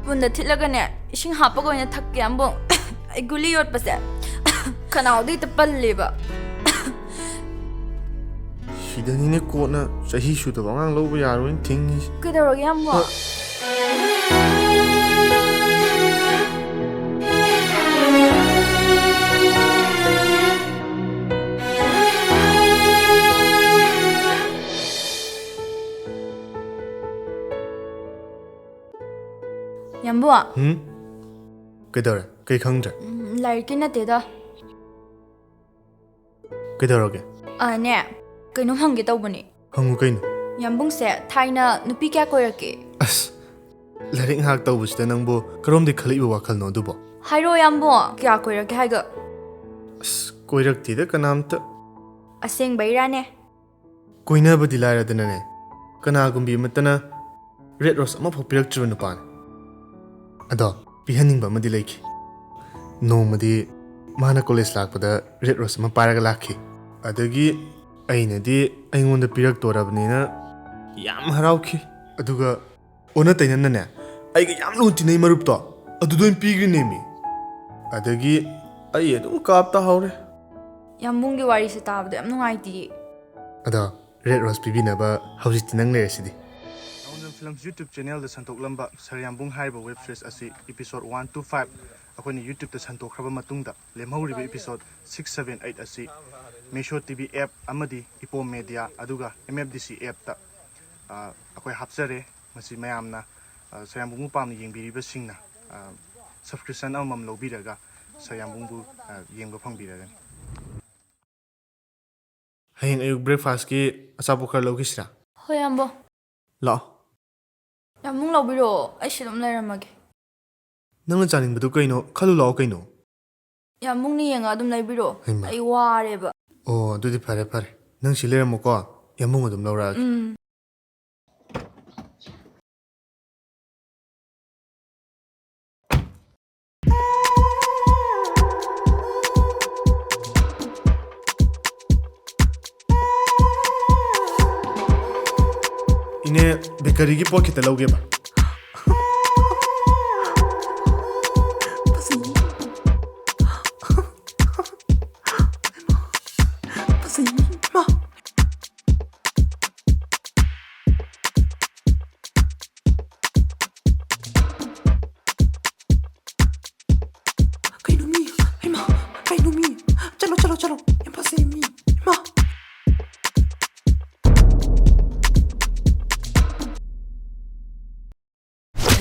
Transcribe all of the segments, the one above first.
ꯄꯨꯟꯗ ꯊꯤꯠꯂꯒꯅꯦ ꯏꯁꯤꯡ ꯍꯥꯞꯄꯒ ꯑꯣꯏꯅ ꯊꯛꯀꯦ ꯌꯥꯝꯕꯨꯡ ꯑꯩ ꯒꯨꯂꯤ ꯌꯣꯠꯄꯁꯦ ꯈꯅꯥꯎꯗ ꯍꯦꯛꯇ ꯄꯜꯂꯦꯕ ꯁꯤꯗꯅꯤꯅꯦ ꯀꯣꯠꯅ ꯆꯍꯤ ꯁꯨꯗꯕ ꯑꯉꯥꯡ ꯂꯧꯕ ꯌꯥꯔꯣꯏꯅ ꯊꯤꯡꯉꯤꯁꯤ ꯀꯩꯗꯧꯔꯒꯦ ꯌꯥꯝꯕꯨꯡ ꯌꯥꯝꯕꯨꯡ ꯀꯩꯗꯧꯔꯦ ꯀꯩ ꯈꯪꯗ꯭ꯔꯦ ꯂꯥꯏꯔꯤꯛꯀꯤ ꯅꯠꯇꯦꯗ ꯀꯩꯗꯧꯔꯒꯦ ꯅꯦ ꯀꯩꯅꯣꯝ ꯍꯪꯒꯦ ꯇꯧꯕꯅꯦ ꯍꯪꯉꯨ ꯀꯩꯅꯣ ꯌꯥꯝꯕꯨꯡꯁꯦ ꯊꯥꯏꯅ ꯅꯨꯄꯤ ꯀꯌꯥ ꯀꯣꯏꯔꯛꯀꯦ ꯑꯁ ꯂꯥꯏꯔꯤꯛ ꯉꯥꯏꯍꯥꯛ ꯇꯧꯕꯁꯤꯗ ꯅꯪꯕꯨ ꯀꯔꯣꯝꯗꯩ ꯈꯜꯂꯛꯏꯕ ꯋꯥꯈꯜꯅꯣ ꯑꯗꯨꯕꯣ ꯍꯥꯏꯔꯣ ꯌꯥꯝꯕꯨꯡ ꯀꯌꯥ ꯀꯣꯏꯔꯛꯀꯦ ꯍꯥꯏꯒ ꯑꯁ ꯀꯣꯏꯔꯛꯇꯦꯗ ꯀꯅꯥꯝꯇ ꯑꯁꯦꯡꯕꯩꯔꯥꯅꯦ ꯀꯣꯏꯅꯕꯗꯤ ꯂꯥꯏꯔꯗꯅꯅꯦ ꯀꯅꯥꯒꯨꯝꯕꯤ ꯑꯃꯠꯇꯅ ꯔꯦꯗ ꯔꯣꯁ ꯑꯃꯐꯥꯎ ꯄꯤꯔꯛꯇ꯭ꯔꯤꯕ ꯅꯨꯄꯥꯅꯤ ꯑꯗꯣ ꯄꯤꯍꯟꯅꯤꯡꯕ ꯑꯃꯗꯤ ꯂꯩꯈꯤ ꯅꯣꯡꯃꯗꯤ ꯃꯥꯅ ꯀꯣꯂꯦꯖ ꯂꯥꯛꯄꯗ ꯔꯦꯗ ꯔꯣꯁ ꯑꯃ ꯄꯥꯏꯔꯒ ꯂꯥꯛꯈꯤ ꯑꯗꯒꯤ ꯑꯩꯅꯗꯤ ꯑꯩꯉꯣꯟꯗ ꯄꯤꯔꯛꯇꯣꯔꯕꯅꯤꯅ ꯌꯥꯝ ꯍꯔꯥꯎꯈꯤ ꯑꯗꯨꯒ ꯑꯣꯟꯅ ꯇꯩꯅꯅꯅꯦ ꯑꯩꯒ ꯌꯥꯝ ꯂꯨꯅ ꯇꯤꯟꯅꯩ ꯃꯔꯨꯞꯇꯣ ꯑꯗꯨꯗ ꯑꯣꯏꯅ ꯄꯤꯈ꯭ꯔꯤꯅꯦꯃꯤ ꯑꯗꯒꯤ ꯑꯩ ꯑꯗꯨꯝ ꯀꯥꯞꯇ ꯍꯧꯔꯦ ꯌꯥꯝꯕꯨꯡꯒꯤ ꯋꯥꯔꯤꯁꯦ ꯇꯥꯕꯗ ꯌꯥꯝ ꯅꯨꯡꯉꯥꯏꯇꯤꯌꯦ ꯑꯗꯣ ꯔꯦꯗ ꯔꯣꯁ ꯄꯤꯕꯤꯅꯕ ꯍꯧꯖꯤꯛꯇꯤ ꯅꯪ ꯂꯩꯔꯁꯤꯗꯤ ꯐꯤꯂꯝꯁ ꯌꯨꯇ꯭ꯌꯨꯕ ꯆꯦꯅꯦꯜꯗ ꯁꯟꯗꯣꯛꯂꯝꯕ ꯁꯔ ꯌꯥꯝꯕꯨꯡ ꯍꯥꯏꯔꯤꯕ ꯋꯦꯕ ꯁꯤꯔꯤꯁ ꯑꯁꯤ ꯏꯄꯤꯁꯣꯗ 1 to 5 ꯑꯩꯈꯣꯏꯅ ꯌꯨꯇ꯭ꯌꯨꯕꯇ ꯁꯟꯗꯣꯛꯈ꯭ꯔꯕ ꯃꯇꯨꯡꯗ ꯂꯦꯝꯍꯧꯔꯤꯕ ꯏꯄꯤꯁꯣꯗ 6, 7, 8 ꯑꯁꯤ ꯃꯦꯁꯣ ꯇꯤꯚꯤ ꯑꯦꯞ ꯑꯃꯗꯤ ꯏꯄꯣꯝ ꯃꯦꯗꯤꯌꯥ ꯑꯗꯨꯒ MFDC ꯑꯦꯞꯇ ꯑꯩꯈꯣꯏ ꯍꯥꯞꯆꯔꯦ ꯃꯁꯤ ꯃꯌꯥꯝꯅ ꯁꯔ ꯌꯥꯝꯕꯨꯡꯕꯨ ꯄꯥꯝꯅ ꯌꯦꯡꯕꯤꯔꯤꯕꯁꯤꯡꯅ ꯁꯕꯁꯀ꯭ꯔꯤꯞꯁꯟ ꯑꯃꯃꯝ ꯂꯧꯕꯤꯔꯒ ꯁꯔ ꯌꯥꯝꯕꯨꯡꯕꯨ ꯌꯦꯡꯕ ꯐꯪꯕꯤꯔꯒꯅꯤ ꯍꯌꯦꯡ ꯑꯌꯨꯛ ꯕ꯭ꯔꯦꯛꯐꯥꯁꯀꯤ ꯑꯆꯥꯄꯣꯠ ꯈꯔ ꯂꯧꯈꯤꯁꯤꯔꯥ ꯍꯣꯏ ꯌꯥꯝꯕꯨꯡ ꯂꯥꯛꯑꯣ ꯌꯥꯝꯕꯨꯡ ꯂꯧꯕꯤꯔꯛꯑꯣ ꯑꯩꯁꯤ ꯑꯗꯨꯝ ꯂꯩꯔꯝꯃꯒꯦ ꯅꯪꯅ ꯆꯥꯅꯤꯡꯕꯗꯨ ꯀꯩꯅꯣ ꯈꯜꯂꯨ ꯂꯥꯛꯑꯣ ꯀꯩꯅꯣ ꯌꯥꯝꯕꯨꯡꯅ ꯌꯦꯡꯉ ꯑꯗꯨꯝ ꯂꯩꯕꯤꯔꯛꯑꯣ ꯍꯩꯃꯥ ꯑꯩ ꯋꯥꯔꯦꯕ ꯑꯣ ꯑꯗꯨꯗꯤ ꯐꯔꯦ ꯐꯔꯦ ꯅꯪ ꯁꯤ ꯂꯩꯔꯝꯃꯣꯀꯣ ꯌꯥꯝꯕꯨꯡ ꯑꯗꯨꯝ ꯂꯧꯔꯛꯑꯒꯦ ꯏꯅꯦ ꯕꯦꯀꯔꯤꯒꯤ ꯄꯣꯠ ꯈꯤꯇ ꯂꯧꯒꯦꯕ चलो ये फंसे मी माँ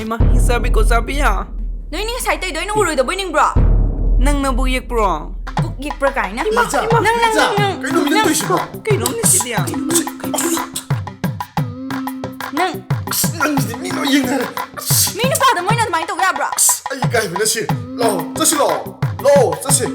Emma, hisabi ko sabi ya. Noy ning sai tai doi no uroi da boy ning bro. Nang nabuyek bro. Buk yek bro kai na. Nang kay nung minatoy siya Kay nung ni siya. Nang hindi mino yung nara mi ni pa da moy na mai to ga bro. ay kay mo na siya lo, 这是lo，这是